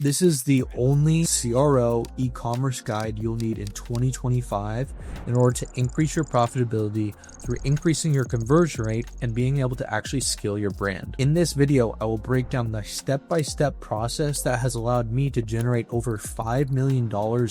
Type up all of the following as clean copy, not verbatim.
This is the only CRO e-commerce guide you'll need in 2025 in order to increase your profitability through increasing your conversion rate and being able to actually scale your brand. In this video, I will break down the step-by-step process that has allowed me to generate over $5 million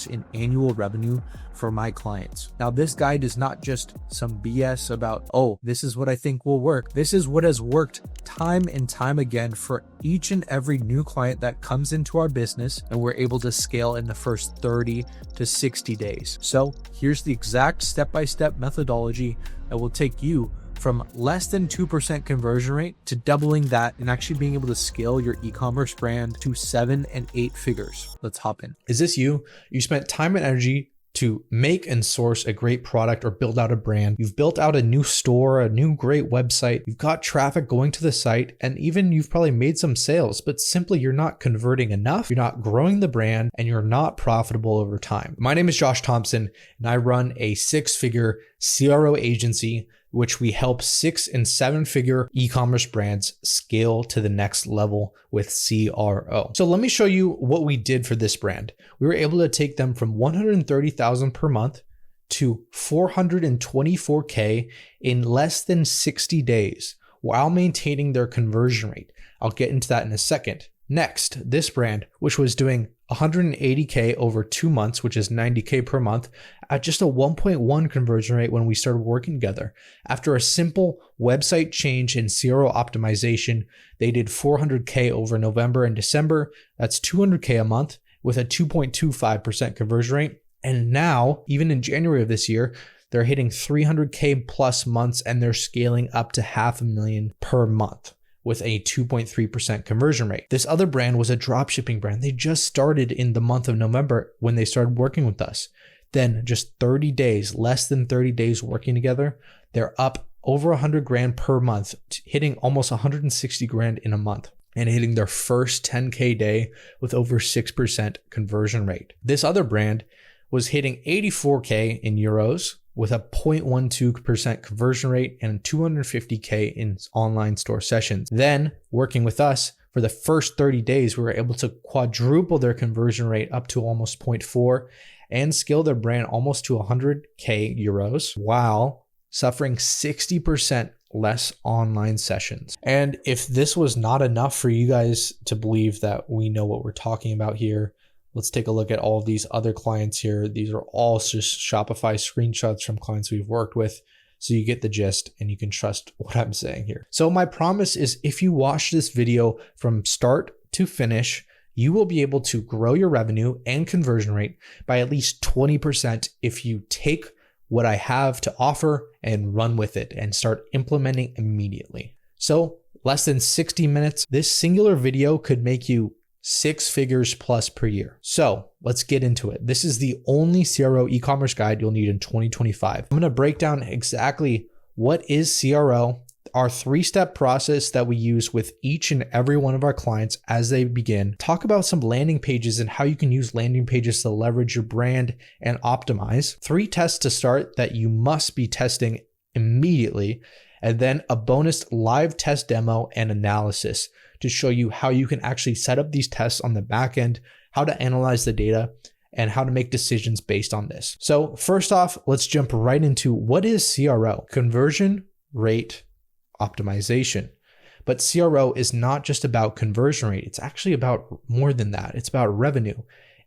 in annual revenue for my clients. Now, this guide is not just some BS about, oh, this is what I think will work. This is what has worked time and time again for each and every new client that comes into our business, and we're able to scale in the first 30 to 60 days. So here's the exact step-by-step methodology that will take you from less than 2% conversion rate to doubling that and actually being able to scale your e-commerce brand to 7 and 8 figures. Let's hop in. Is this you? You spent time and energy to make and source a great product or build out a brand. You've built out a new store, a new great website. You've got traffic going to the site, and even you've probably made some sales, but simply you're not converting enough. You're not growing the brand, and you're not profitable over time. My name is Josh Thompson, and I run a 6-figure CRO agency, which we help 6- and 7-figure e-commerce brands scale to the next level with CRO. So let me show you what we did for this brand. We were able to take them from $130,000 per month to $424K in less than 60 days while maintaining their conversion rate. I'll get into that in a second. Next, this brand, which was doing $180K over 2 months, which is $90K per month, at just a 1.1 conversion rate when we started working together. After a simple website change in CRO optimization, they did $400K over November and December. That's $200K a month with a 2.25% conversion rate. And now, even in January of this year, they're hitting $300K plus months, and they're scaling up to $500,000 per month with a 2.3% conversion rate. This other brand was a dropshipping brand. They just started in the month of November when they started working with us. Then just 30 days, less than 30 days working together, they're up over 100 grand per month, hitting almost 160 grand in a month, and hitting their first 10K day with over 6% conversion rate. This other brand was hitting 84K in euros with a 0.12% conversion rate and 250K in online store sessions. Then working with us for the first 30 days, we were able to quadruple their conversion rate up to almost 0.4 and scale their brand almost to 100K euros while suffering 60% less online sessions. And if this was not enough for you guys to believe that we know what we're talking about here, let's take a look at all of these other clients here. These are all just Shopify screenshots from clients we've worked with. So you get the gist and you can trust what I'm saying here. So my promise is if you watch this video from start to finish, you will be able to grow your revenue and conversion rate by at least 20% if you take what I have to offer and run with it and start implementing immediately. So less than 60 minutes, this singular video could make you 6 figures plus per year. So let's get into it. This is the only CRO e-commerce guide you'll need in 2025. I'm going to break down exactly what is CRO, our 3-step process that we use with each and every one of our clients as they begin. Talk about some landing pages and how you can use landing pages to leverage your brand and optimize. 3 tests to start that you must be testing immediately. And then a bonus live test demo and analysis to show you how you can actually set up these tests on the back end, how to analyze the data, and how to make decisions based on this. So first off, let's jump right into what is CRO? Conversion rate optimization. But CRO is not just about conversion rate. It's actually about more than that. It's about revenue,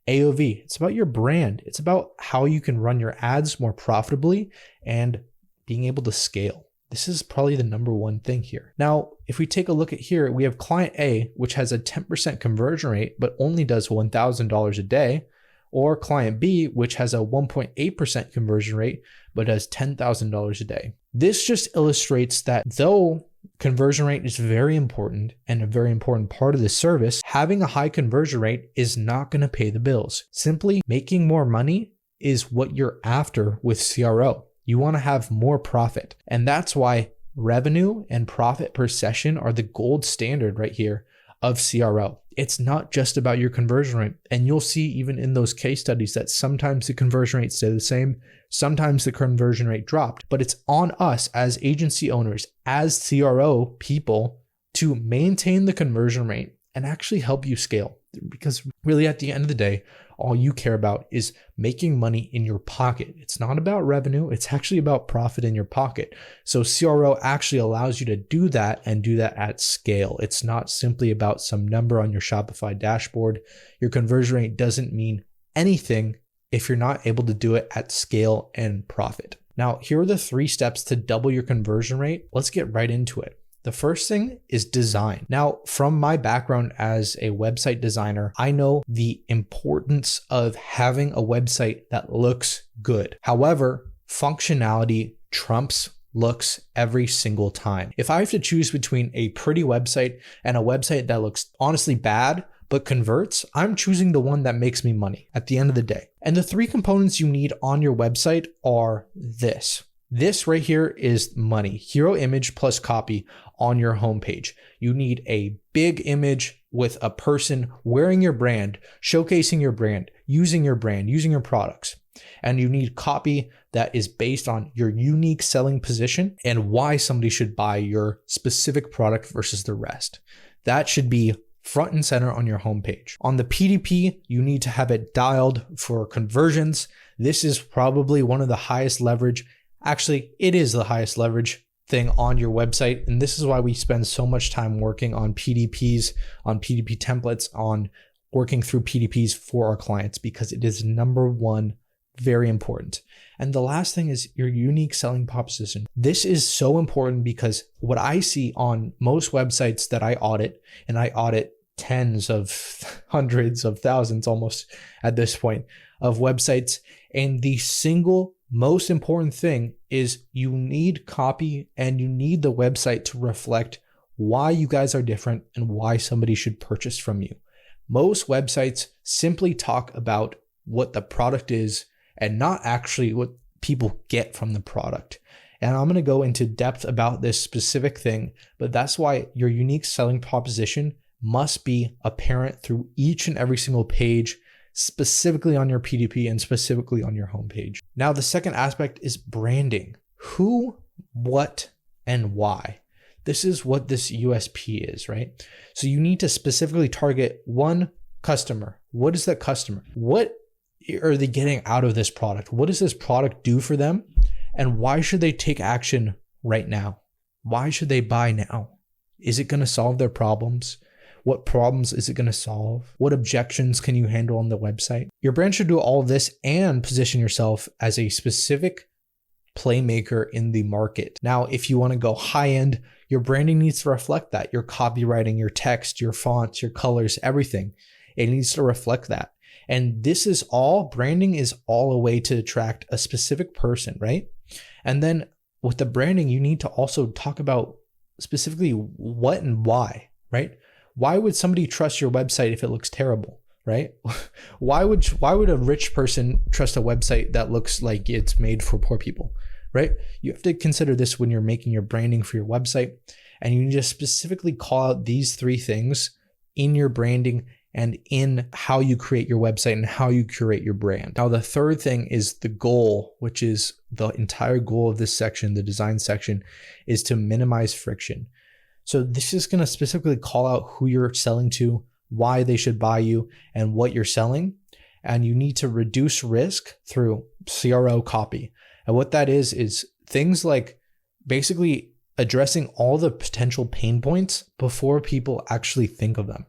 AOV. It's about your brand. It's about how you can run your ads more profitably and being able to scale. This is probably the number one thing here. Now, if we take a look at here, we have client A, which has a 10% conversion rate, but only does $1,000 a day, or client B, which has a 1.8% conversion rate, but does $10,000 a day. This just illustrates that though conversion rate is very important and a very important part of the service, having a high conversion rate is not going to pay the bills. Simply making more money is what you're after with CRO. You want to have more profit. And that's why revenue and profit per session are the gold standard right here of CRO. It's not just about your conversion rate. And you'll see even in those case studies that sometimes the conversion rate stay the same, sometimes the conversion rate dropped, but it's on us as agency owners, as CRO people, to maintain the conversion rate and actually help you scale. Because really at the end of the day, all you care about is making money in your pocket. It's not about revenue. It's actually about profit in your pocket. So CRO actually allows you to do that and do that at scale. It's not simply about some number on your Shopify dashboard. Your conversion rate doesn't mean anything if you're not able to do it at scale and profit. Now, here are the 3 steps to double your conversion rate. Let's get right into it. The first thing is design. Now, from my background as a website designer, I know the importance of having a website that looks good. However, functionality trumps looks every single time. If I have to choose between a pretty website and a website that looks honestly bad but converts, I'm choosing the one that makes me money at the end of the day. And the 3 components you need on your website are this. This right here is money. Hero image plus copy on your homepage. You need a big image with a person wearing your brand, showcasing your brand, using your products. And you need copy that is based on your unique selling position and why somebody should buy your specific product versus the rest. That should be front and center on your homepage. On the PDP, you need to have it dialed for conversions. This is probably one of the highest leverage. Actually, it is the highest leverage thing on your website. And this is why we spend so much time working on PDPs, on PDP templates, on working through PDPs for our clients, because it is number 1, very important. And the last thing is your unique selling proposition. This is so important because what I see on most websites that I audit, and I audit tens of hundreds of thousands almost at this point of websites, and the single most important thing is you need copy and you need the website to reflect why you guys are different and why somebody should purchase from you. Most websites simply talk about what the product is and not actually what people get from the product. And I'm going to go into depth about this specific thing, but that's why your unique selling proposition must be apparent through each and every single page, specifically on your PDP and specifically on your homepage. Now, the second aspect is branding. Who, what, and why. This is what this USP is, right? So you need to specifically target one customer. What is that customer? What are they getting out of this product? What does this product do for them? And why should they take action right now? Why should they buy now? Is it going to solve their problems? What problems is it going to solve? What objections can you handle on the website? Your brand should do all of this and position yourself as a specific playmaker in the market. Now, if you want to go high end, your branding needs to reflect that. Your copywriting, your text, your fonts, your colors, everything. It needs to reflect that. And this is all, branding is all a way to attract a specific person, right? And then with the branding, you need to also talk about specifically what and why, right? Why would somebody trust your website if it looks terrible, right? Why would a rich person trust a website that looks like it's made for poor people, right? You have to consider this when you're making your branding for your website, and you need to specifically call out these 3 things in your branding and in how you create your website and how you curate your brand. Now, the third thing is the goal, which is the entire goal of this section, the design section, is to minimize friction. So this is going to specifically call out who you're selling to, why they should buy you, and what you're selling. And you need to reduce risk through CRO copy. And what that is things like basically addressing all the potential pain points before people actually think of them.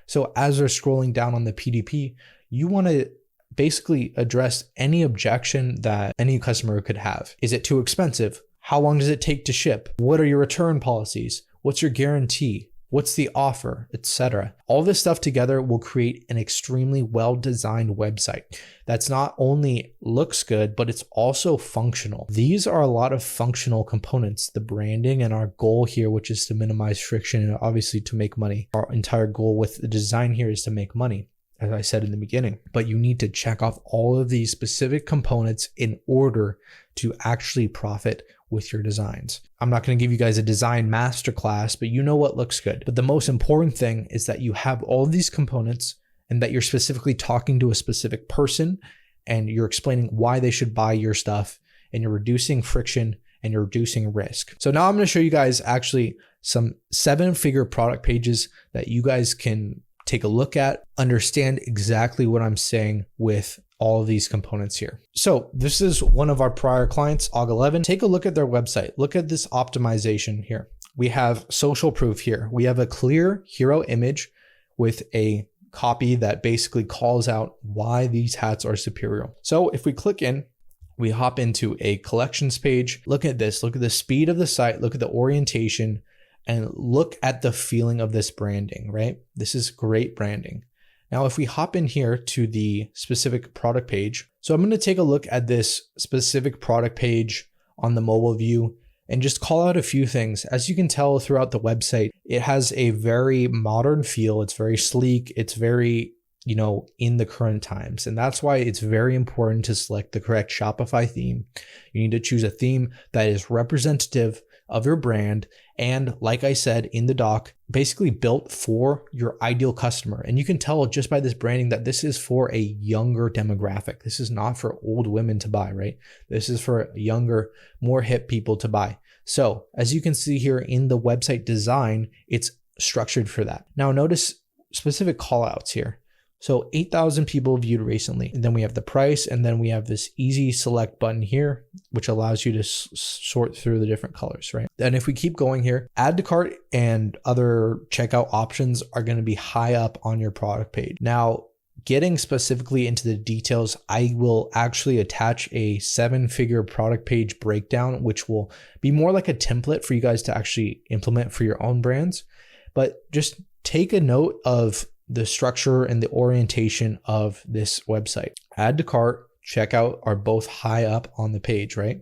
So as they're scrolling down on the PDP, you want to basically address any objection that any customer could have. Is it too expensive? How long does it take to ship? What are your return policies? What's your guarantee? What's the offer, etc. All this stuff together will create an extremely well-designed website that's not only looks good, but it's also functional. These are a lot of functional components, the branding and our goal here, which is to minimize friction and obviously to make money. Our entire goal with the design here is to make money, as I said in the beginning, but you need to check off all of these specific components in order to actually profit with your designs. I'm not going to give you guys a design masterclass, but you know what looks good. But the most important thing is that you have all of these components and that you're specifically talking to a specific person and you're explaining why they should buy your stuff and you're reducing friction and you're reducing risk. So now I'm going to show you guys actually some 7-figure product pages that you guys can take a look at, understand exactly what I'm saying with all of these components here. So this is one of our prior clients, AUG11. Take a look at their website. Look at this optimization here. We have social proof here. We have a clear hero image with a copy that basically calls out why these hats are superior. So if we click in, we hop into a collections page. Look at this. Look at the speed of the site. Look at the orientation and look at the feeling of this branding, right? This is great branding. Now, if we hop in here to the specific product page, so I'm going to take a look at this specific product page on the mobile view and just call out a few things. As you can tell throughout the website, it has a very modern feel. It's very sleek. It's very, in the current times. And that's why it's very important to select the correct Shopify theme. You need to choose a theme that is representative of your brand. And like I said in the doc, basically built for your ideal customer. And you can tell just by this branding that this is for a younger demographic. This is not for old women to buy, right? This is for younger, more hip people to buy. So as you can see here in the website design, it's structured for that. Now notice specific call outs here. So 8,000 people viewed recently. And then we have the price, and then we have this easy select button here, which allows you to sort through the different colors, right? And if we keep going here, add to cart and other checkout options are going to be high up on your product page. Now, getting specifically into the details, I will actually attach a 7-figure product page breakdown, which will be more like a template for you guys to actually implement for your own brands. But just take a note of the structure and the orientation of this website. Add to cart, checkout are both high up on the page, right?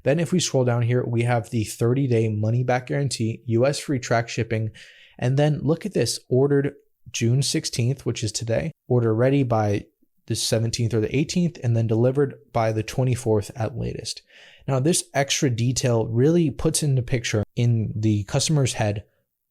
Then if we scroll down here, we have the 30-day money back guarantee, US free track shipping. And then look at this, ordered June 16th, which is today, order ready by the 17th or the 18th, and then delivered by the 24th at latest. Now this extra detail really puts into picture in the customer's head,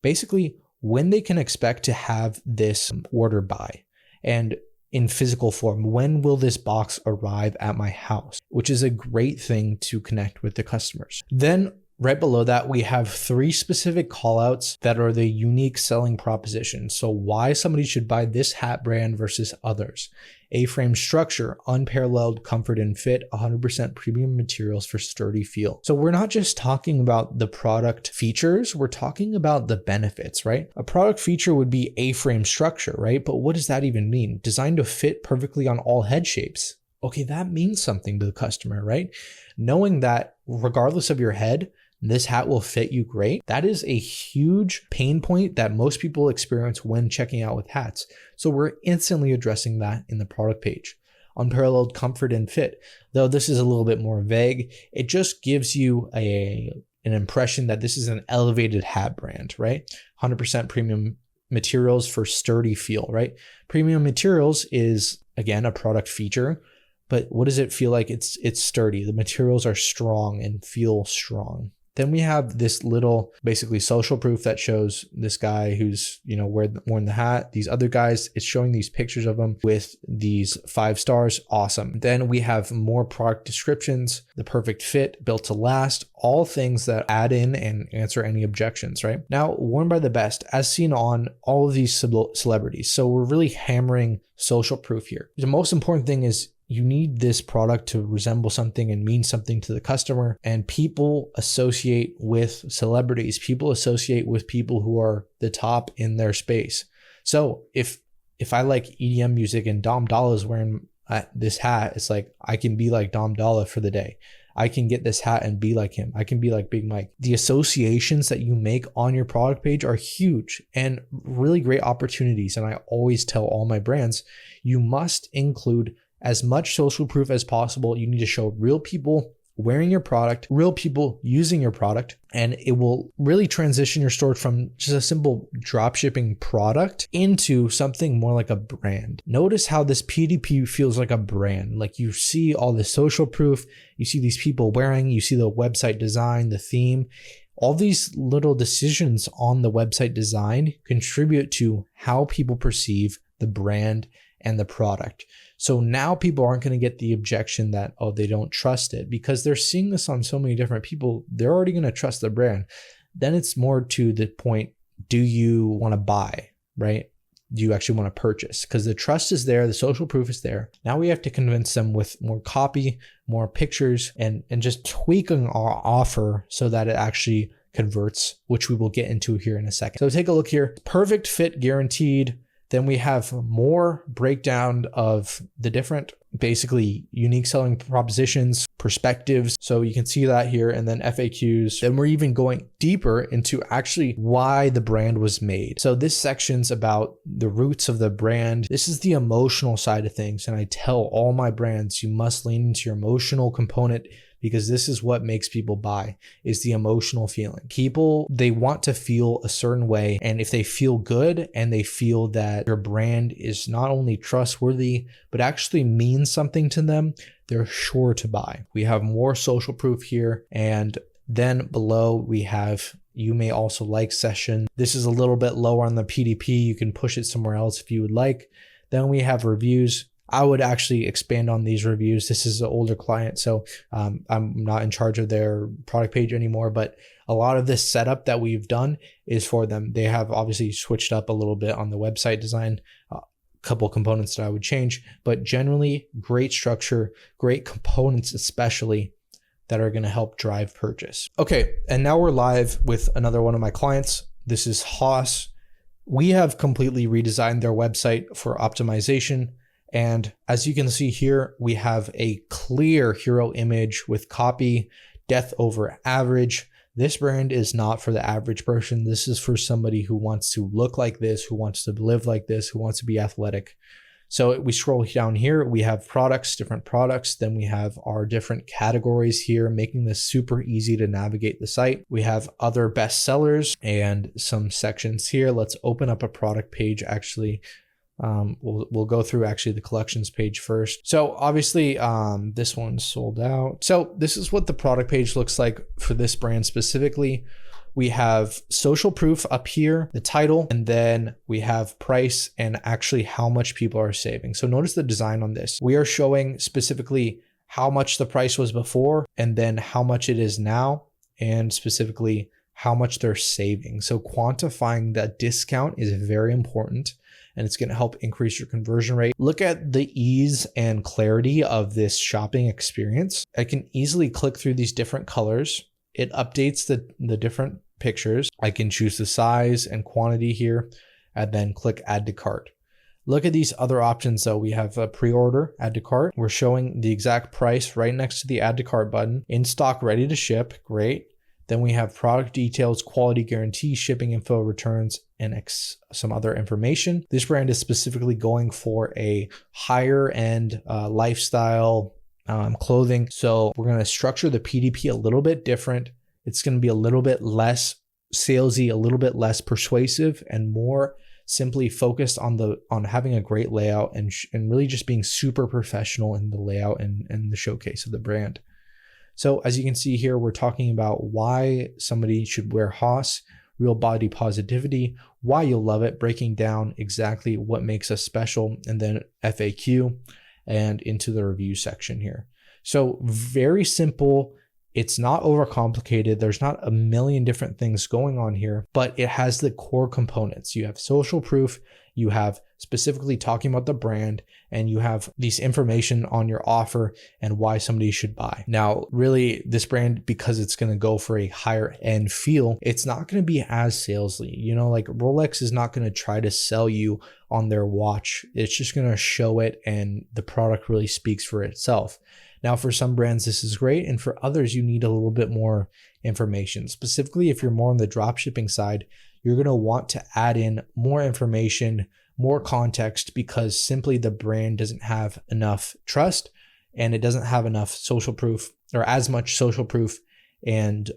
basically when they can expect to have this order by, and in physical form, when will this box arrive at my house, which is a great thing to connect with the customers. Then right below that, we have 3 specific callouts that are the unique selling proposition. So why somebody should buy this hat brand versus others. A-frame structure, unparalleled comfort and fit, 100% premium materials for sturdy feel. So we're not just talking about the product features, we're talking about the benefits, right? A product feature would be A-frame structure, right? But what does that even mean? Designed to fit perfectly on all head shapes. Okay, that means something to the customer, right? Knowing that regardless of your head, this hat will fit you great. That is a huge pain point that most people experience when checking out with hats. So we're instantly addressing that in the product page. Unparalleled comfort and fit. Though this is a little bit more vague, it just gives you an impression that this is an elevated hat brand, right? 100% premium materials for sturdy feel, right? Premium materials is, again, a product feature, but what does it feel like? It's sturdy. The materials are strong and feel strong. Then we have this little basically social proof that shows this guy who's, wearing the hat. These other guys, it's showing these pictures of them with these 5 stars. Awesome. Then we have more product descriptions, the perfect fit, built to last, all things that add in and answer any objections, right? Now, worn by the best, as seen on all of these celebrities. So we're really hammering social proof here. The most important thing is you need this product to resemble something and mean something to the customer. And people associate with celebrities. People associate with people who are the top in their space. So if I like EDM music and Dom Dolla is wearing this hat, it's like I can be like Dom Dolla for the day. I can get this hat and be like him. I can be like Big Mike. The associations that you make on your product page are huge and really great opportunities. And I always tell all my brands, you must include as much social proof as possible. You need to show real people wearing your product, real people using your product, and it will really transition your store from just a simple drop shipping product into something more like a brand. Notice how this PDP feels like a brand. Like you see all the social proof, you see these people wearing, you see the website design, the theme. All these little decisions on the website design contribute to how people perceive the brand and the product. So now people aren't going to get the objection that, oh, they don't trust it, because they're seeing this on so many different people. They're already going to trust the brand. Then it's more to the point, do you want to buy, right? Do you actually want to purchase? Because the trust is there, the social proof is there. Now we have to convince them with more copy, more pictures, and just tweaking our offer so that it actually converts, which we will get into here in a second. So take a look here. Perfect fit guaranteed. Then we have more breakdown of the different, basically unique selling propositions, perspectives. So you can see that here, and then FAQs. Then we're even going deeper into actually why the brand was made. So this section's about the roots of the brand. This is the emotional side of things. And I tell all my brands, you must lean into your emotional component, because this is what makes people buy, is the emotional feeling. People, they want to feel a certain way. And if they feel good and they feel that your brand is not only trustworthy, but actually means something to them, they're sure to buy. We have more social proof here. And then below we have, you may also like session. This is a little bit lower on the PDP. You can push it somewhere else if you would like. Then we have reviews. I would actually expand on these reviews. This is an older client, so I'm not in charge of their product page anymore, but a lot of this setup that we've done is for them. They have obviously switched up a little bit on the website design, a couple components that I would change, but generally great structure, great components especially that are going to help drive purchase. Okay, and now we're live with another one of my clients. This is Haas. We have completely redesigned their website for optimization. And as you can see here, we have a clear hero image with copy, death over average. This brand is not for the average person. This is for somebody who wants to look like this, who wants to live like this, who wants to be athletic. So we scroll down here, we have products, different products. Then we have our different categories here, making this super easy to navigate the site. We have other bestsellers and some sections here. Let's open up a product page actually. We'll go through actually the collections page first. So obviously this one's sold out. So this is what the product page looks like for this brand specifically. We have social proof up here, the title, and then we have price and actually how much people are saving. So notice the design on this. We are showing specifically how much the price was before and then how much it is now, and specifically how much they're saving. So quantifying that discount is very important, and it's going to help increase your conversion rate. Look at the ease and clarity of this shopping experience. I can easily click through these different colors. It updates the different pictures. I can choose the size and quantity here, and then click add to cart. Look at these other options though. We have a pre-order, add to cart. We're showing the exact price right next to the add to cart button. In stock, ready to ship, great. Then we have product details, quality guarantee, shipping info, returns, and some other information. This brand is specifically going for a higher end lifestyle clothing. So we're going to structure the PDP a little bit different. It's going to be a little bit less salesy, a little bit less persuasive, and more simply focused on having a great layout and really just being super professional in the layout and the showcase of the brand. So as you can see here, we're talking about why somebody should wear Haas, real body positivity, why you'll love it, breaking down exactly what makes us special, and then FAQ and into the review section here. So very simple. It's not overcomplicated. There's not a million different things going on here, but it has the core components. You have social proof, you have specifically talking about the brand, and you have these information on your offer and why somebody should buy. Now, really, this brand, because it's going to go for a higher end feel, it's not going to be as salesy. You know, like Rolex is not going to try to sell you on their watch. It's just going to show it, and the product really speaks for itself. Now, for some brands, this is great. And for others, you need a little bit more information. Specifically, if you're more on the drop shipping side, you're going to want to add in more information, more context, because simply the brand doesn't have enough trust and it doesn't have enough social proof, or as much social proof and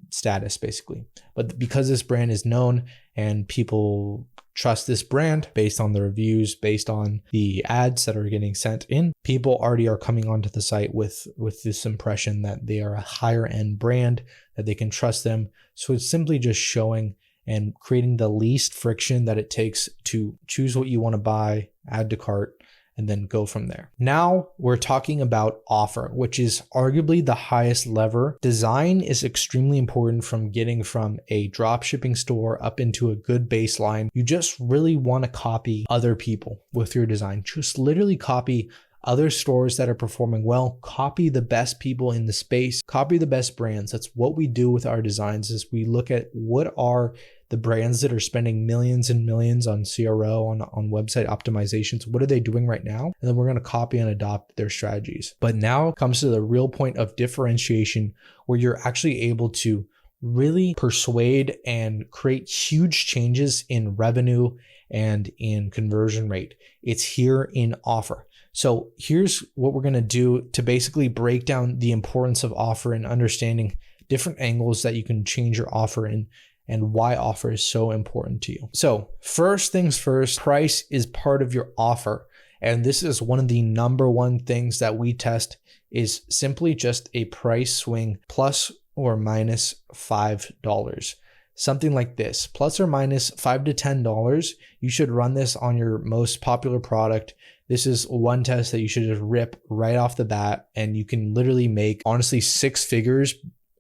status basically. But because this brand is known and people trust this brand based on the reviews, based on the ads that are getting sent in, people already are coming onto the site with this impression that they are a higher end brand, that they can trust them. So it's simply just showing and creating the least friction that it takes to choose what you want to buy, add to cart, and then go from there. Now we're talking about offer, which is arguably the highest lever. Design is extremely important from getting from a drop shipping store up into a good baseline. You just really want to copy other people with your design. Just literally copy other stores that are performing well, copy the best people in the space, copy the best brands. That's what we do with our designs is we look at what are the brands that are spending millions and millions on CRO, on website optimizations. What are they doing right now? And then we're going to copy and adopt their strategies. But now comes to the real point of differentiation where you're actually able to really persuade and create huge changes in revenue and in conversion rate. It's here in offer. So here's what we're going to do to basically break down the importance of offer and understanding different angles that you can change your offer in and why offer is so important to you. So first things first, price is part of your offer. And this is one of the number one things that we test is simply just a price swing plus or minus $5. Something like this, plus or minus $5 to $10. You should run this on your most popular product. This is one test that you should just rip right off the bat, and you can literally make honestly 6 figures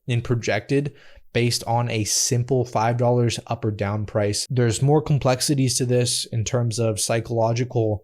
in projected based on a simple $5 up or down price. There's more complexities to this in terms of psychological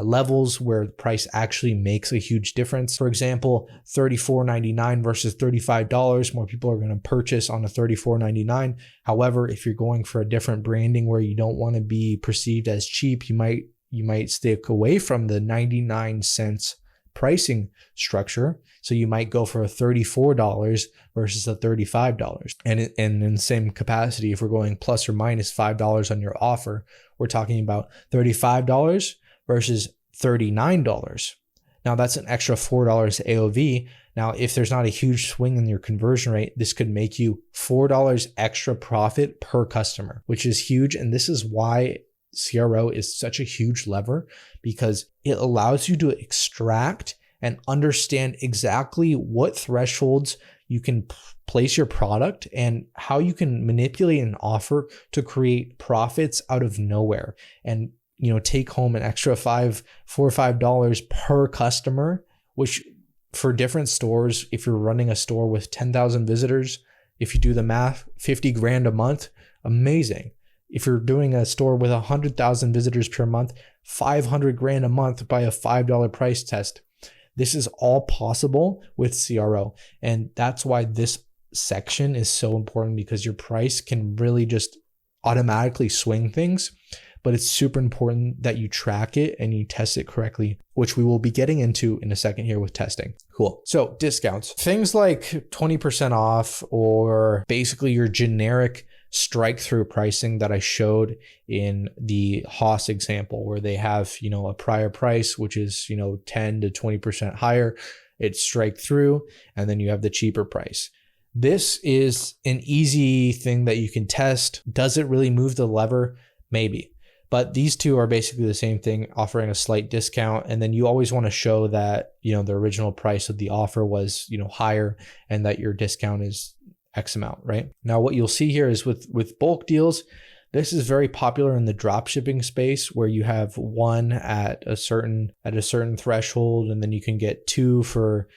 levels where the price actually makes a huge difference. For example, $34.99 versus $35. More people are going to purchase on a $34.99. However, if you're going for a different branding where you don't want to be perceived as cheap, you might stick away from the 99 cents pricing structure. So you might go for a $34 versus a $35. And in the same capacity, if we're going plus or minus $5 on your offer, we're talking about $35 versus $39. Now that's an extra $4 AOV. Now, if there's not a huge swing in your conversion rate, this could make you $4 extra profit per customer, which is huge. And this is why CRO is such a huge lever, because it allows you to extract and understand exactly what thresholds you can place your product and how you can manipulate an offer to create profits out of nowhere and take home an extra $4 or $5 per customer, which for different stores, if you're running a store with 10,000 visitors, if you do the math, 50 grand a month, amazing. If you're doing a store with 100,000 visitors per month, 500 grand a month by a $5 price test. This is all possible with CRO. And that's why this section is so important, because your price can really just automatically swing things, but it's super important that you track it and you test it correctly, which we will be getting into in a second here with testing. Cool. So discounts, things like 20% off, or basically your generic strike through pricing that I showed in the Haas example, where they have, a prior price, which is, 10 to 20% higher. It's strike through, and then you have the cheaper price. This is an easy thing that you can test. Does it really move the lever? Maybe. But these two are basically the same thing, offering a slight discount. And then you always want to show that, the original price of the offer was, higher, and that your discount is X amount, right? Now, what you'll see here is with bulk deals, this is very popular in the drop shipping space, where you have one at a certain threshold, and then you can get 2 for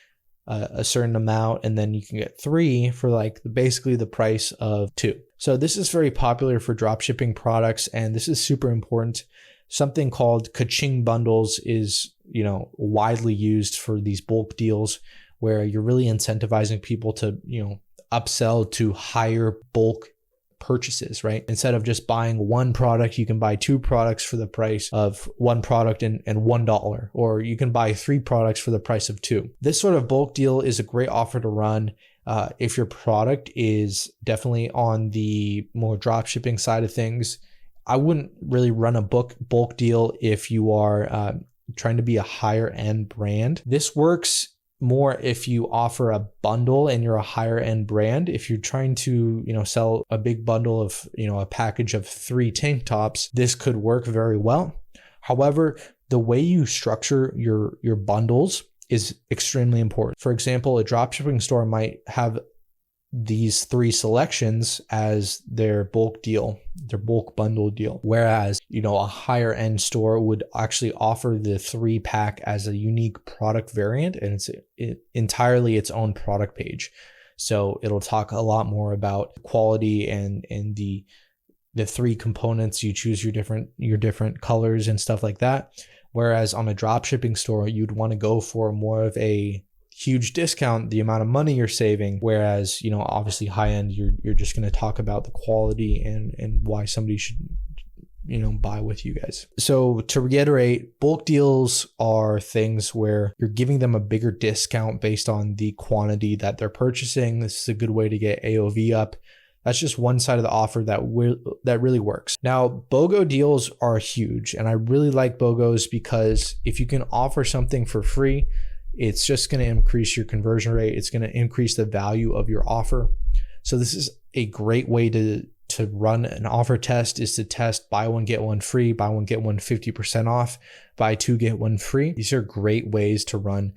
a certain amount, and then you can get 3 for basically the price of 2. So this is very popular for drop shipping products, and this is super important. Something called ka-ching bundles is, widely used for these bulk deals, where you're really incentivizing people to, upsell to higher bulk purchases, right? Instead of just buying one product, you can buy 2 products for the price of one product and $1, or you can buy 3 products for the price of 2. This sort of bulk deal is a great offer to run if your product is definitely on the more drop shipping side of things. I wouldn't really run a bulk deal if you are trying to be a higher end brand. This works more if you offer a bundle and you're a higher end brand. If you're trying to, sell a big bundle of, a package of 3 tank tops, this could work very well. However, the way you structure your bundles is extremely important. For example, a dropshipping store might have these 3 selections as their bulk deal, their bulk bundle deal. Whereas, a higher end store would actually offer the 3-pack as a unique product variant, and it's entirely its own product page. So it'll talk a lot more about quality and the 3 components. You choose your different colors and stuff like that. Whereas on a drop shipping store, you'd want to go for more of a huge discount, the amount of money you're saving. Whereas, obviously high end, you're just going to talk about the quality and why somebody should, buy with you guys. So to reiterate, bulk deals are things where you're giving them a bigger discount based on the quantity that they're purchasing. This is a good way to get AOV up. That's just one side of the offer that really works. Now, BOGO deals are huge, and I really like BOGOs because if you can offer something for free, it's just going to increase your conversion rate. It's going to increase the value of your offer. So this is a great way to run an offer test, is to test buy one, get one free, buy one, get one 50% off, buy 2, get 1 free. These are great ways to run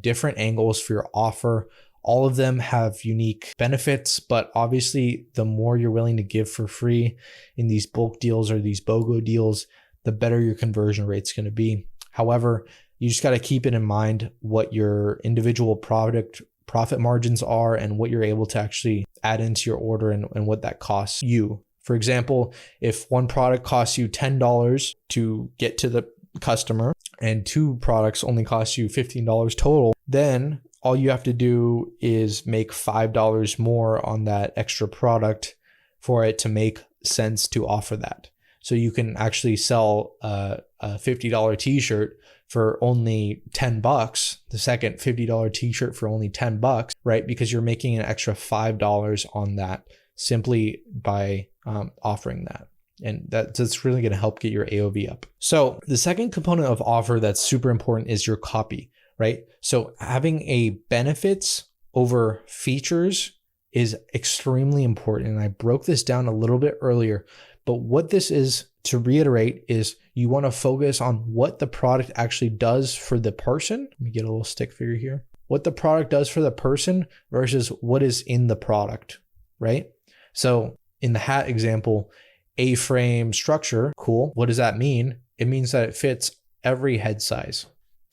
different angles for your offer. All of them have unique benefits, but obviously the more you're willing to give for free in these bulk deals or these BOGO deals, the better your conversion rate's going to be. However, you just got to keep it in mind what your individual product profit margins are and what you're able to actually add into your order and what that costs you. For example, if one product costs you $10 to get to the customer and 2 products only cost you $15 total, then all you have to do is make $5 more on that extra product for it to make sense to offer that. So you can actually sell a $50 t-shirt for only $10, the second $50 t-shirt for only $10, right? Because you're making an extra $5 on that simply by offering that. And that's really going to help get your AOV up. So the second component of offer that's super important is your copy, right? So having a benefits over features is extremely important. And I broke this down a little bit earlier, but what this is, to reiterate, is you want to focus on what the product actually does for the person. Let me get a little stick figure here. What the product does for the person versus what is in the product, right? So in the hat example, A-frame structure, cool. What does that mean? It means that it fits every head size.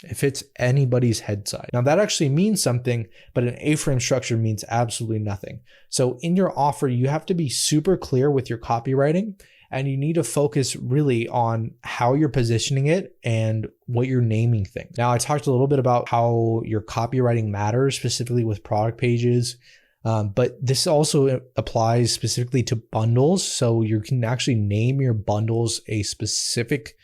It fits anybody's head size. Now that actually means something, but an A-frame structure means absolutely nothing. So in your offer, you have to be super clear with your copywriting, and you need to focus really on how you're positioning it and what you're naming things. Now I talked a little bit about how your copywriting matters, specifically with product pages. But this also applies specifically to bundles. So you can actually name your bundles a specific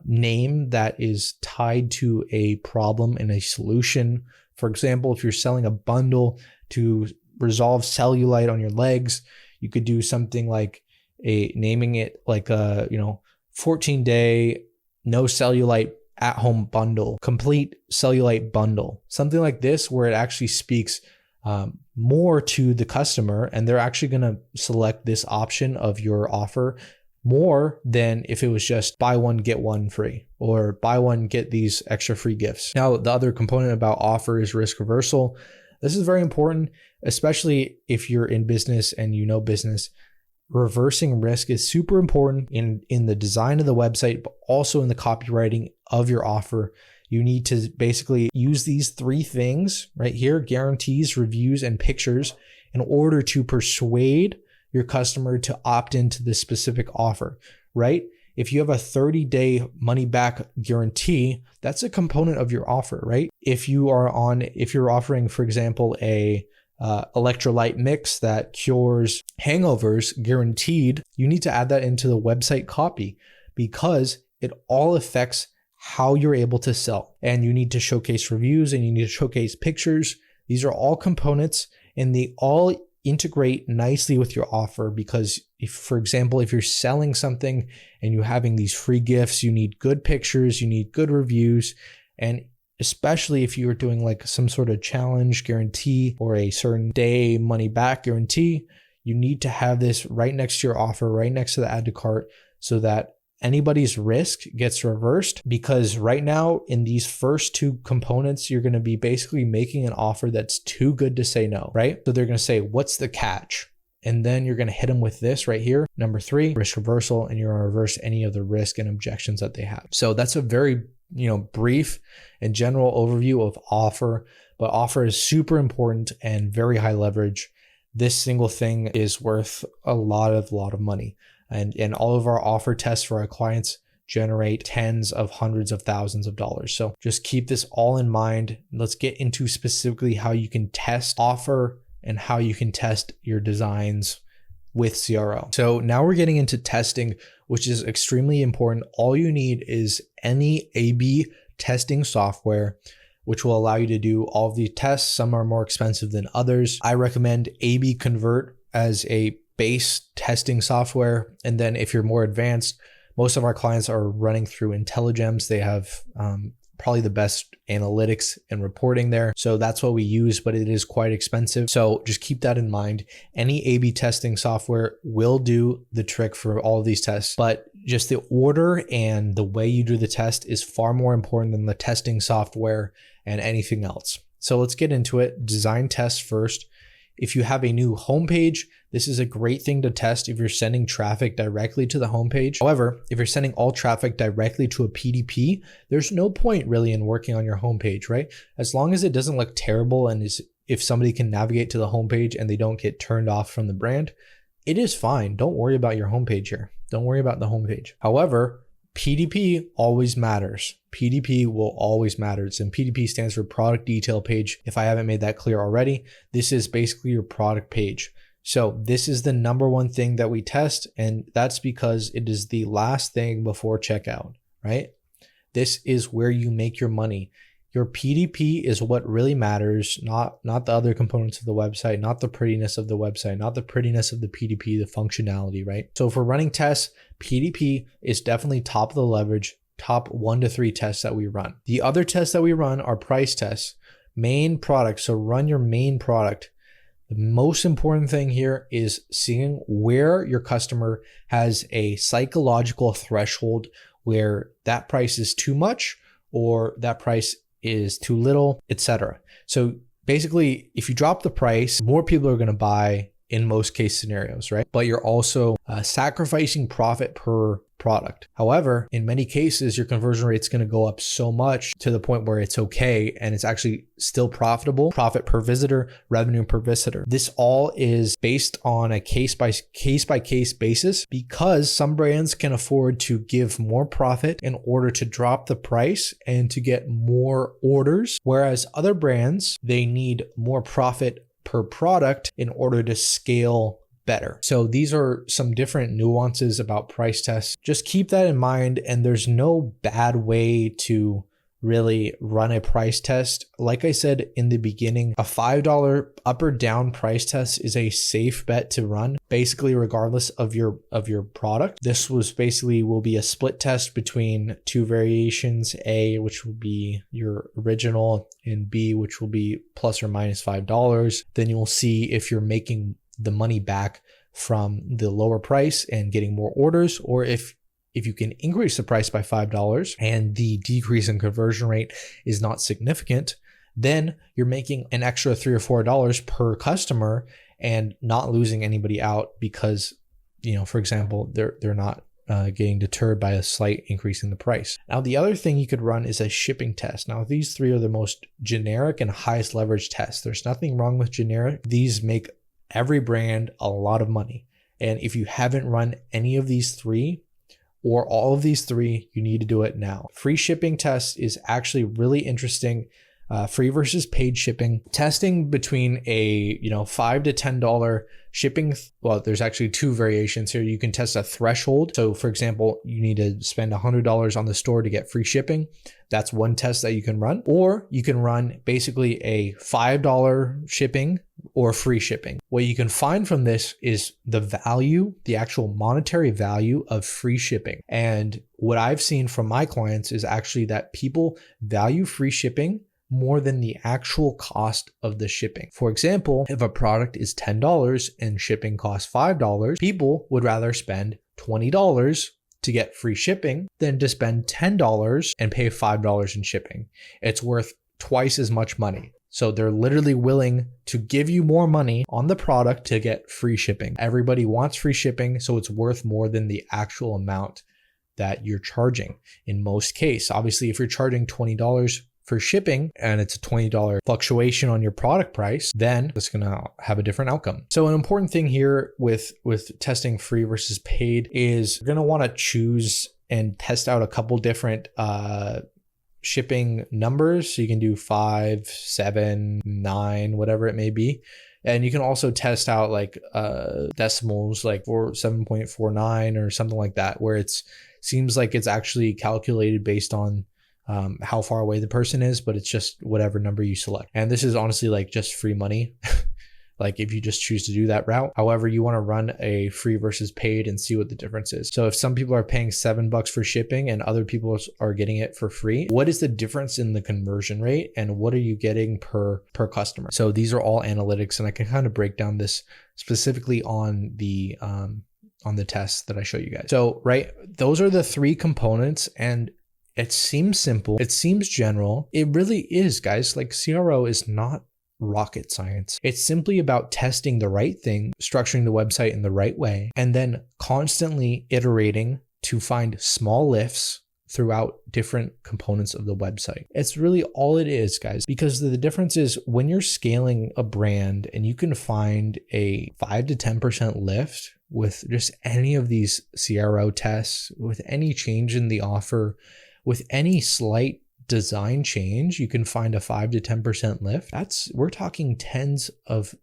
name that is tied to a problem and a solution. For example, if you're selling a bundle to resolve cellulite on your legs, you could do something like naming it like a 14-day no cellulite at home bundle, complete cellulite bundle, something like this, where it actually speaks more to the customer, and they're actually going to select this option of your offer more than if it was just buy one, get one free, or buy one, get these extra free gifts. Now, the other component about offer is risk reversal. This is very important, especially if you're in business and you know business. Reversing risk is super important in the design of the website, but also in the copywriting of your offer. You need to basically use these 3 things right here: guarantees, reviews, and pictures, in order to persuade your customer to opt into this specific offer, right? If you have a 30-day money back guarantee, that's a component of your offer, right? If you're offering, for example, a electrolyte mix that cures hangovers guaranteed, you need to add that into the website copy, because it all affects how you're able to sell. And you need to showcase reviews, and you need to showcase pictures. These are all components, and they all integrate nicely with your offer, because if, for example, if you're selling something and you're having these free gifts, you need good pictures, you need good reviews, and especially if you're doing like some sort of challenge guarantee or a certain day money back guarantee, you need to have this right next to your offer, right next to the add to cart, so that anybody's risk gets reversed, because right now in these first two components, you're going to be basically making an offer that's too good to say no, right? So they're going to say, what's the catch? And then you're going to hit them with this right here. Number 3, risk reversal, and you're going to reverse any of the risk and objections that they have. So that's a very, brief and general overview of offer, but offer is super important and very high leverage. This single thing is worth a lot of money. And all of our offer tests for our clients generate tens of hundreds of thousands of dollars. So just keep this all in mind. Let's get into specifically how you can test offer and how you can test your designs with CRO. So now we're getting into testing, which is extremely important. All you need is any A/B testing software, which will allow you to do all of the tests. Some are more expensive than others. I recommend A/B Convert as a base testing software. And then if you're more advanced, most of our clients are running through IntelliGems. They have probably the best analytics and reporting there. So that's what we use, but it is quite expensive. So just keep that in mind. Any A/B testing software will do the trick for all of these tests, but just the order and the way you do the test is far more important than the testing software and anything else. So let's get into it. Design tests first. If you have a new homepage, this is a great thing to test if you're sending traffic directly to the homepage. However, if you're sending all traffic directly to a PDP, there's no point really in working on your homepage, right? As long as it doesn't look terrible and if somebody can navigate to the homepage and they don't get turned off from the brand, it is fine. Don't worry about your homepage here. Don't worry about the homepage. However, PDP always matters. PDP will always matter. And PDP stands for product detail page. If I haven't made that clear already, this is basically your product page. So this is the number one thing that we test, and that's because it is the last thing before checkout, right? This is where you make your money. Your PDP is what really matters, not the other components of the website, not the prettiness of the website, not the prettiness of the PDP, the functionality, right? So if we're running tests, PDP is definitely top of the leverage, top 1 to 3 tests that we run. The other tests that we run are price tests, main product. So run your main product. The most important thing here is seeing where your customer has a psychological threshold where that price is too much or that price is too little, etc. So basically, if you drop the price, more people are going to buy in most case scenarios, right? But you're also sacrificing profit per product. However, in many cases, your conversion rate is going to go up so much to the point where it's okay and it's actually still profitable. Profit per visitor, revenue per visitor. This all is based on a case by case basis because some brands can afford to give more profit in order to drop the price and to get more orders, whereas other brands, they need more profit per product in order to scale better. So these are some different nuances about price tests. Just keep that in mind, and there's no bad way to really run a price test. Like I said in the beginning, a $5 up or down price test is a safe bet to run, basically regardless of your product. This will be a split test between two variations, A, which will be your original, and B, which will be plus or minus $5. Then you'll see if you're making the money back from the lower price and getting more orders, or if you can increase the price by $5 and the decrease in conversion rate is not significant, then you're making an extra $3 or $4 per customer and not losing anybody out because, for example, they're not getting deterred by a slight increase in the price. Now, the other thing you could run is a shipping test. Now, these three are the most generic and highest leverage tests. There's nothing wrong with generic. These make every brand a lot of money. And if you haven't run any of these three or all of these three, you need to do it now. Free shipping test is actually really interesting. Free versus paid shipping. Testing between a $5 to $10 shipping. Well, there's actually two variations here. You can test a threshold. So for example, you need to spend $100 on the store to get free shipping. That's one test that you can run. Or you can run basically a $5 shipping or free shipping. What you can find from this is the value, the actual monetary value of free shipping. And what I've seen from my clients is actually that people value free shipping more than the actual cost of the shipping. For example, if a product is $10 and shipping costs $5, people would rather spend $20 to get free shipping than to spend $10 and pay $5 in shipping. It's worth twice as much money. So they're literally willing to give you more money on the product to get free shipping. Everybody wants free shipping, so it's worth more than the actual amount that you're charging in most cases. Obviously, if you're charging $20 for shipping and it's a $20 fluctuation on your product price, then it's going to have a different outcome. So an important thing here with testing free versus paid is you're going to want to choose and test out a couple different shipping numbers. So you can do 5, 7, 9, whatever it may be. And you can also test out like decimals, like 7.49 or something like that, where it seems like it's actually calculated based on how far away the person is, but it's just whatever number you select. And this is honestly like just free money. Like if you just choose to do that route. However, you want to run a free versus paid and see what the difference is. So if some people are paying $7 for shipping and other people are getting it for free, what is the difference in the conversion rate and what are you getting per customer? So these are all analytics, and I can kind of break down this specifically on the tests that I show you guys. So, right, those are the three components, and it seems simple. It seems general. It really is, guys. Like CRO is not rocket science. It's simply about testing the right thing, structuring the website in the right way, and then constantly iterating to find small lifts throughout different components of the website. It's really all it is, guys, because the difference is when you're scaling a brand and you can find a 5 to 10% lift with just any of these CRO tests, with any change in the offer, with any slight design change, you can find a 5 to 10% lift. We're talking tens of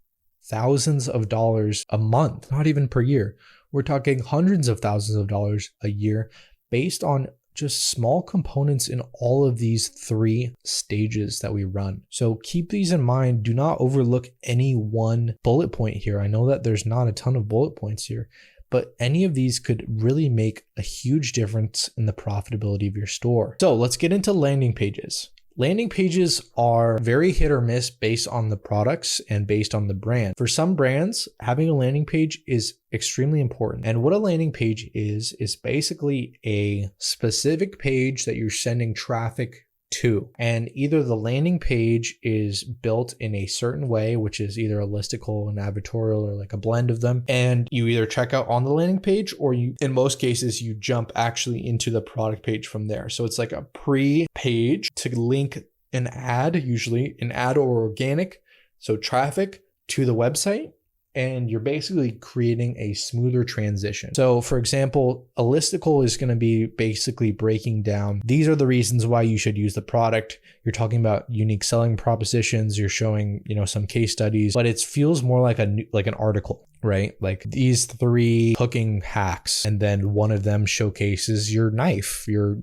thousands of dollars a month, not even per year. We're talking hundreds of thousands of dollars a year based on just small components in all of these three stages that we run. So keep these in mind. Do not overlook any one bullet point here. I know that there's not a ton of bullet points here, but any of these could really make a huge difference in the profitability of your store. So let's get into landing pages. Landing pages are very hit or miss based on the products and based on the brand. For some brands, having a landing page is extremely important. And what a landing page is basically a specific page that you're sending traffic to. And either the landing page is built in a certain way, which is either a listicle, an advertorial, or like a blend of them. And you either check out on the landing page, or you, in most cases, you jump actually into the product page from there. So it's like a pre-page to link an ad, usually an ad or organic. So traffic to the website. And you're basically creating a smoother transition. So for example, a listicle is going to be basically breaking down, these are the reasons why you should use the product. You're talking about unique selling propositions. You're showing, some case studies, but it feels more like an article, right? Like these 3 cooking hacks, and then one of them showcases your knife, your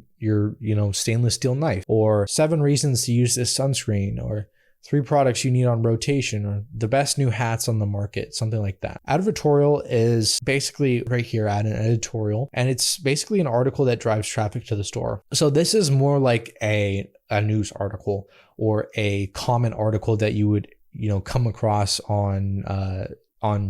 stainless steel knife, or 7 reasons to use this sunscreen, or 3 products you need on rotation, or the best new hats on the market, something like that. Advertorial is basically right here, add an editorial, and it's basically an article that drives traffic to the store. So this is more like a news article or a comment article that you would, come across on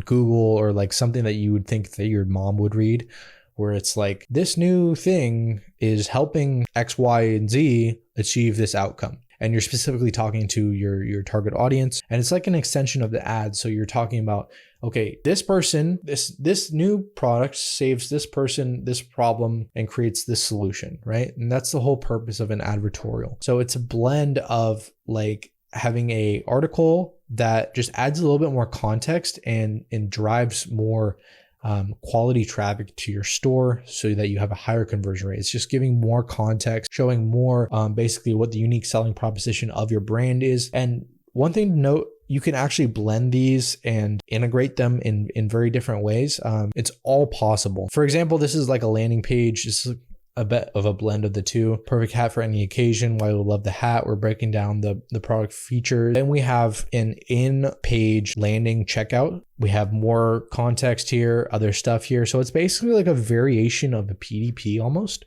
Google, or like something that you would think that your mom would read, where it's like, this new thing is helping X, Y, and Z achieve this outcome. And you're specifically talking to your target audience. And it's like an extension of the ad. So you're talking about, okay, this person, this new product saves this person this problem and creates this solution, right? And that's the whole purpose of an advertorial. So it's a blend of like having a article that just adds a little bit more context and drives more quality traffic to your store so that you have a higher conversion rate. It's just giving more context, showing more basically what the unique selling proposition of your brand is. And one thing to note, you can actually blend these and integrate them in very different ways. It's all possible. For example, this is like a landing page. This is a bit of a blend of the two. Perfect hat for any occasion. Why we love the hat. We're breaking down the product features. Then we have an in-page landing checkout. We have more context here, other stuff here. So it's basically like a variation of a PDP almost,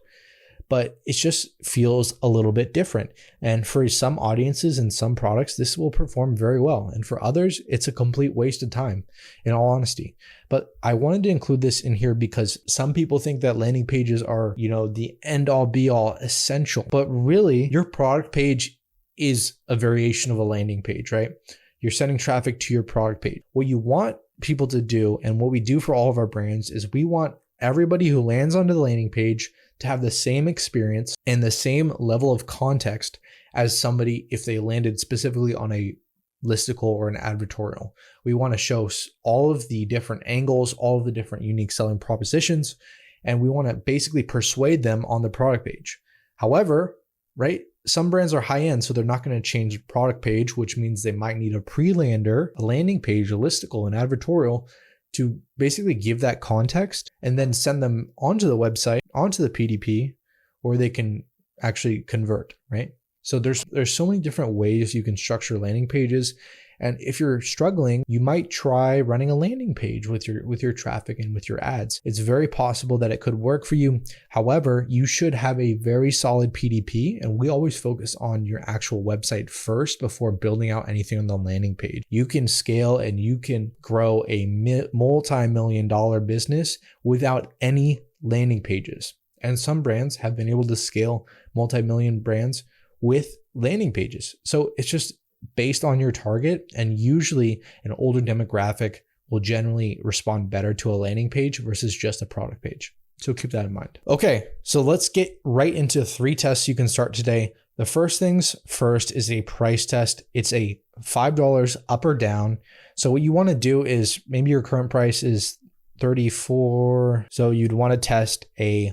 but it just feels a little bit different. And for some audiences and some products, this will perform very well. And for others, it's a complete waste of time, in all honesty. But I wanted to include this in here because some people think that landing pages are, the end all be all essential, but really your product page is a variation of a landing page, right? You're sending traffic to your product page. What you want people to do, and what we do for all of our brands, is we want everybody who lands onto the landing page to have the same experience and the same level of context as somebody if they landed specifically on a listicle or an advertorial. We want to show all of the different angles, all of the different unique selling propositions, and we want to basically persuade them on the product page. However, right, some brands are high end, so they're not going to change the product page, which means they might need a pre-lander, a landing page, a listicle, an advertorial to basically give that context and then send them onto the website, onto the PDP, where they can actually convert, right? So there's so many different ways you can structure landing pages. And if you're struggling, you might try running a landing page with your traffic and with your ads. It's very possible that it could work for you. However, you should have a very solid PDP, and we always focus on your actual website first before building out anything on the landing page. You can scale and you can grow a multi-million-dollar business without any landing pages. And some brands have been able to scale multi-million brands with landing pages. So it's just based on your target, and usually an older demographic will generally respond better to a landing page versus just a product page. So keep that in mind. Okay, so let's get right into 3 tests you can start today. The first things first is a price test. It's a $5 up or down. So what you want to do is, maybe your current price is $34. So you'd want to test a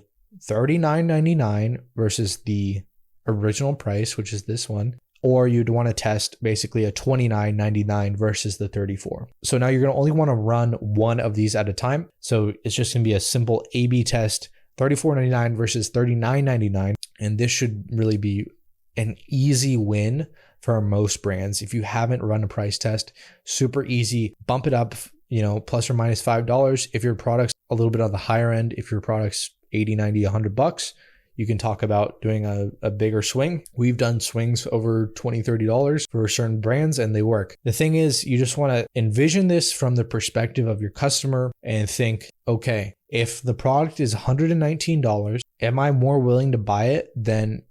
$39.99 versus the original price, which is this one. Or you'd want to test basically a $29.99 versus the $34. So now you're going to only want to run one of these at a time. So it's just going to be a simple A/B test, $34.99 versus $39.99. And this should really be an easy win for most brands. If you haven't run a price test, super easy, bump it up, plus or minus $5. If your product's a little bit on the higher end, if your product's 80, 90, $100, you can talk about doing a bigger swing. We've done swings over $20, $30 for certain brands, and they work. The thing is, you just want to envision this from the perspective of your customer and think, okay, if the product is $119, am I more willing to buy it than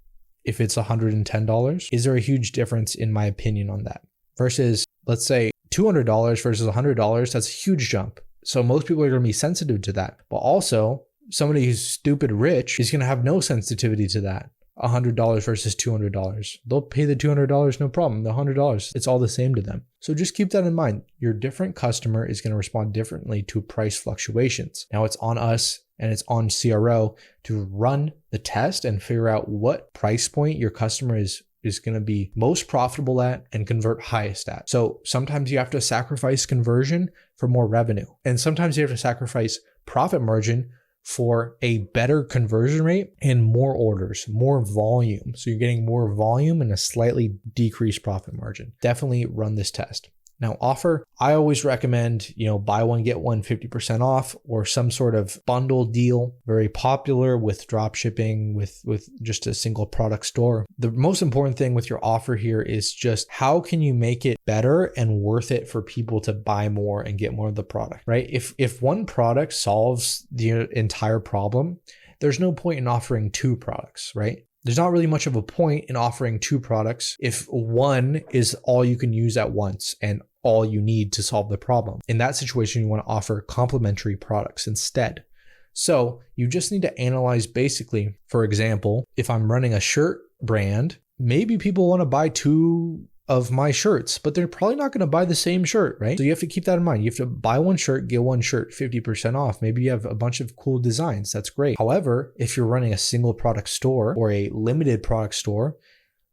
if it's $110? Is there a huge difference in my opinion on that? Versus, let's say, $200 versus $100, that's a huge jump. So most people are going to be sensitive to that. But also, somebody who's stupid rich is going to have no sensitivity to that. $100 versus $200. They'll pay the $200, no problem. The $100, it's all the same to them. So just keep that in mind. Your different customer is going to respond differently to price fluctuations. Now it's on us and it's on CRO to run the test and figure out what price point your customer is going to be most profitable at and convert highest at. So sometimes you have to sacrifice conversion for more revenue. And sometimes you have to sacrifice profit margin for a better conversion rate and more orders, more volume. So you're getting more volume and a slightly decreased profit margin. Definitely run this test. Now, offer, I always recommend, buy one, get one 50% off, or some sort of bundle deal. Very popular with drop shipping, with just a single product store. The most important thing with your offer here is just how can you make it better and worth it for people to buy more and get more of the product, right? If one product solves the entire problem, there's no point in offering 2 products, right? There's not really much of a point in offering 2 products if one is all you can use at once and all you need to solve the problem. In that situation, you want to offer complementary products instead. So you just need to analyze basically, for example, if I'm running a shirt brand, maybe people want to buy 2 of my shirts, but they're probably not going to buy the same shirt, right? So you have to keep that in mind. You have to buy one shirt, get one shirt 50% off. Maybe you have a bunch of cool designs. That's great. However, if you're running a single product store or a limited product store,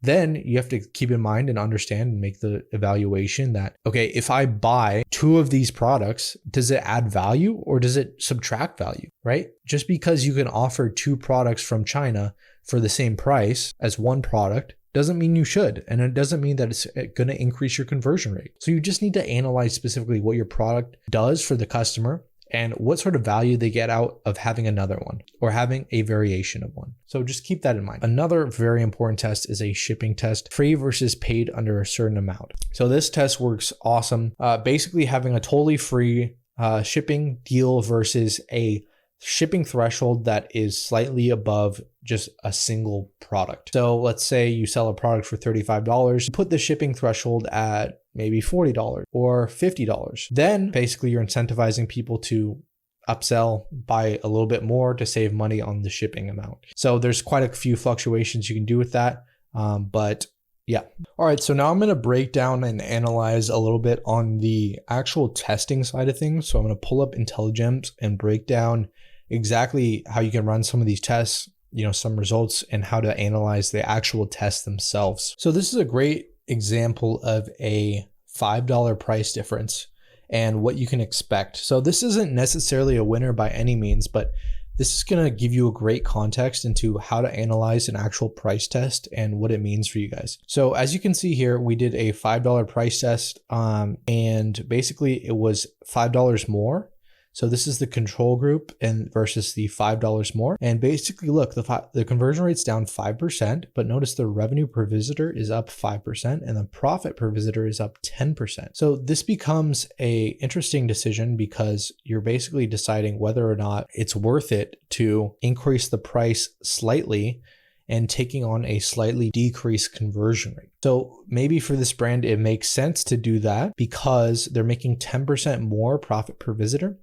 then you have to keep in mind and understand and make the evaluation that, okay, if I buy 2 of these products, does it add value or does it subtract value, right? Just because you can offer 2 products from China for the same price as one product doesn't mean you should. And it doesn't mean that it's going to increase your conversion rate. So you just need to analyze specifically what your product does for the customer and what sort of value they get out of having another one or having a variation of one. So just keep that in mind. Another very important test is a shipping test, free versus paid under a certain amount. So this test works awesome. Basically having a totally free shipping deal versus a shipping threshold that is slightly above just a single product. So let's say you sell a product for $35, put the shipping threshold at maybe $40 or $50. Then basically you're incentivizing people to upsell, buy a little bit more to save money on the shipping amount. So there's quite a few fluctuations you can do with that. But yeah. All right. So now I'm going to break down and analyze a little bit on the actual testing side of things. So I'm going to pull up IntelliGems and break down exactly how you can run some of these tests, some results, and how to analyze the actual tests themselves. So this is a great example of a $5 price difference and what you can expect. So this isn't necessarily a winner by any means, but this is going to give you a great context into how to analyze an actual price test and what it means for you guys. So as you can see here, we did a $5 price test and basically it was $5 more. So this is the control group and versus the $5 more. And basically look, the conversion rate's down 5%, but notice the revenue per visitor is up 5% and the profit per visitor is up 10%. So this becomes a interesting decision because you're basically deciding whether or not it's worth it to increase the price slightly and taking on a slightly decreased conversion rate. So maybe for this brand, it makes sense to do that because they're making 10% more profit per visitor.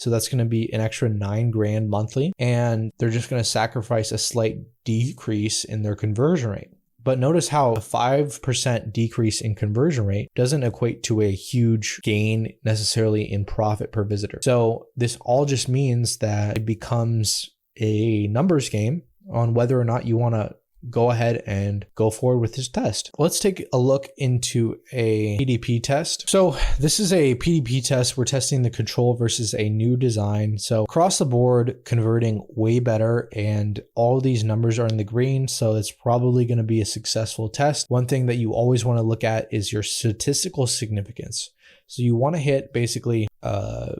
So that's going to be an extra $9,000 monthly, and they're just going to sacrifice a slight decrease in their conversion rate. But notice how a 5% decrease in conversion rate doesn't equate to a huge gain necessarily in profit per visitor. So this all just means that it becomes a numbers game on whether or not you want to go ahead and go forward with this test. Let's take a look into a PDP test. So this is a PDP test. We're testing the control versus a new design. So across the board, converting way better, and all these numbers are in the green. So it's probably going to be a successful test. One thing that you always want to look at is your statistical significance. So you want to hit basically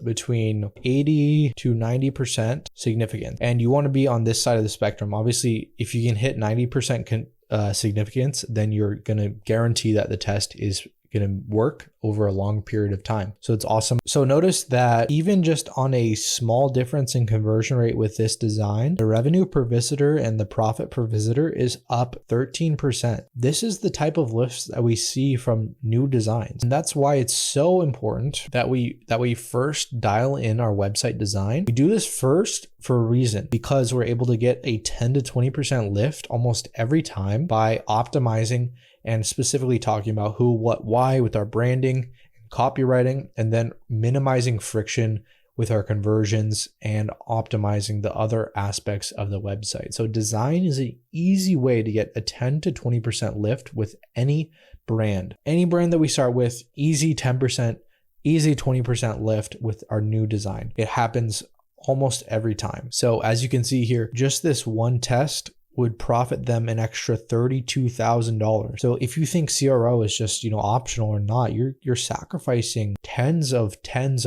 between 80 to 90% significance. And you want to be on this side of the spectrum. Obviously, if you can hit 90% significance, then you're going to guarantee that the test is going to work over a long period of time. So it's awesome. So notice that even just on a small difference in conversion rate with this design, the revenue per visitor and the profit per visitor is up 13%. This is the type of lifts that we see from new designs. And that's why it's so important that we first dial in our website design. We do this first for a reason, because we're able to get a 10 to 20% lift almost every time by optimizing and specifically talking about who, what, why with our branding, copywriting, and then minimizing friction with our conversions and optimizing the other aspects of the website. So design is an easy way to get a 10 to 20% lift with any brand. Any brand that we start with, easy 10%, easy 20% lift with our new design. It happens almost every time. So as you can see here, just this one test would profit them an extra $32,000. So if you think CRO is just, optional or not, you're sacrificing tens of thousands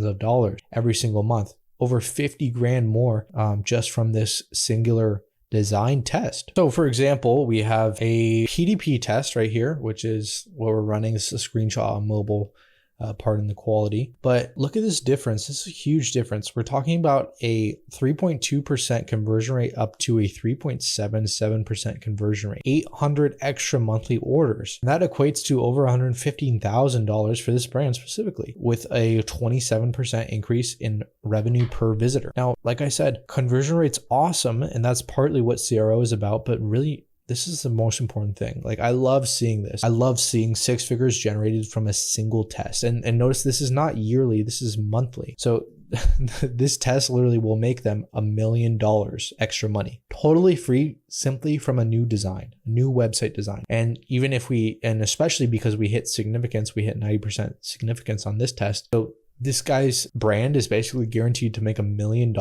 of dollars every single month, over $50,000 more just from this singular design test. So for example, we have a PDP test right here, which is what we're running. This is a screenshot on mobile. Pardon the quality, but look at this difference. This is a huge difference. We're talking about a 3.2% conversion rate up to a 3.77% conversion rate, 800 extra monthly orders. And that equates to over $115,000 for this brand specifically, with a 27% increase in revenue per visitor. Now, like I said, conversion rate's awesome, and that's partly what CRO is about, but really, this is the most important thing. Like, I love seeing this. I love seeing 6 figures generated from a single test. And notice this is not yearly, this is monthly. So this test literally will make them $1 million extra money, totally free, simply from a new design, a new website design. And even if and especially because we hit significance, we hit 90% significance on this test. So this guy's brand is basically guaranteed to make $1 million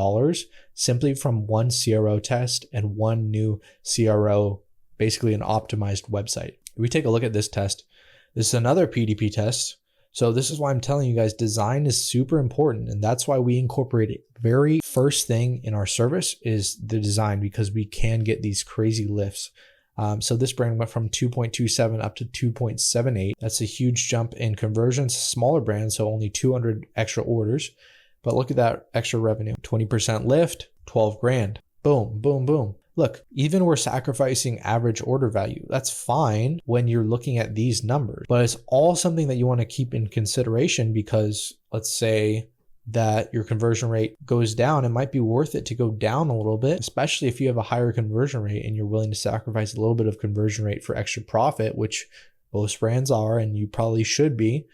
simply from one CRO test and one new CRO, basically an optimized website. If we take a look at this test, this is another PDP test. So this is why I'm telling you guys, design is super important. And that's why we incorporate it. Very first thing in our service is the design, because we can get these crazy lifts. So this brand went from 2.27 up to 2.78. That's a huge jump in conversions. Smaller brand, so only 200 extra orders. But look at that extra revenue. 20% lift, 12 grand. Boom, boom, boom. Look, even we're sacrificing average order value. That's fine when you're looking at these numbers, but it's all something that you want to keep in consideration, because let's say that your conversion rate goes down, it might be worth it to go down a little bit, especially if you have a higher conversion rate and you're willing to sacrifice a little bit of conversion rate for extra profit, which most brands are, and you probably should be.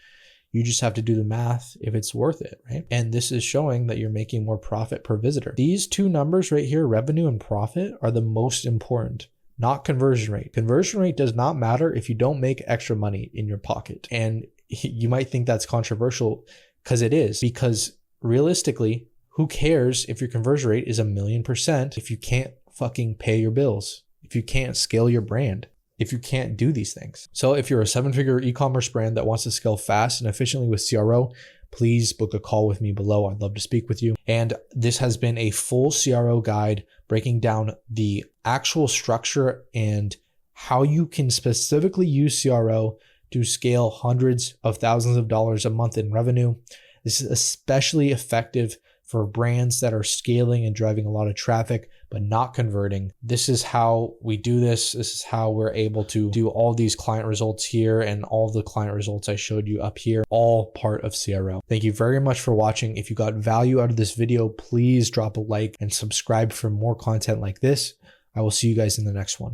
You just have to do the math if it's worth it, right? And this is showing that you're making more profit per visitor. These two numbers right here, revenue and profit, are the most important, not conversion rate. Conversion rate does not matter if you don't make extra money in your pocket. And you might think that's controversial, because it is, because realistically, who cares if your conversion rate is 1,000,000% if you can't fucking pay your bills, if you can't scale your brand, if you can't do these things. So if you're a 7-figure e-commerce brand that wants to scale fast and efficiently with CRO, please book a call with me below. I'd love to speak with you. And this has been a full CRO guide breaking down the actual structure and how you can specifically use CRO to scale hundreds of thousands of dollars a month in revenue. This is especially effective for brands that are scaling and driving a lot of traffic, but not converting. This is how we do this. This is how we're able to do all these client results here, and all the client results I showed you up here, all part of CRO. Thank you very much for watching. If you got value out of this video, please drop a like and subscribe for more content like this. I will see you guys in the next one.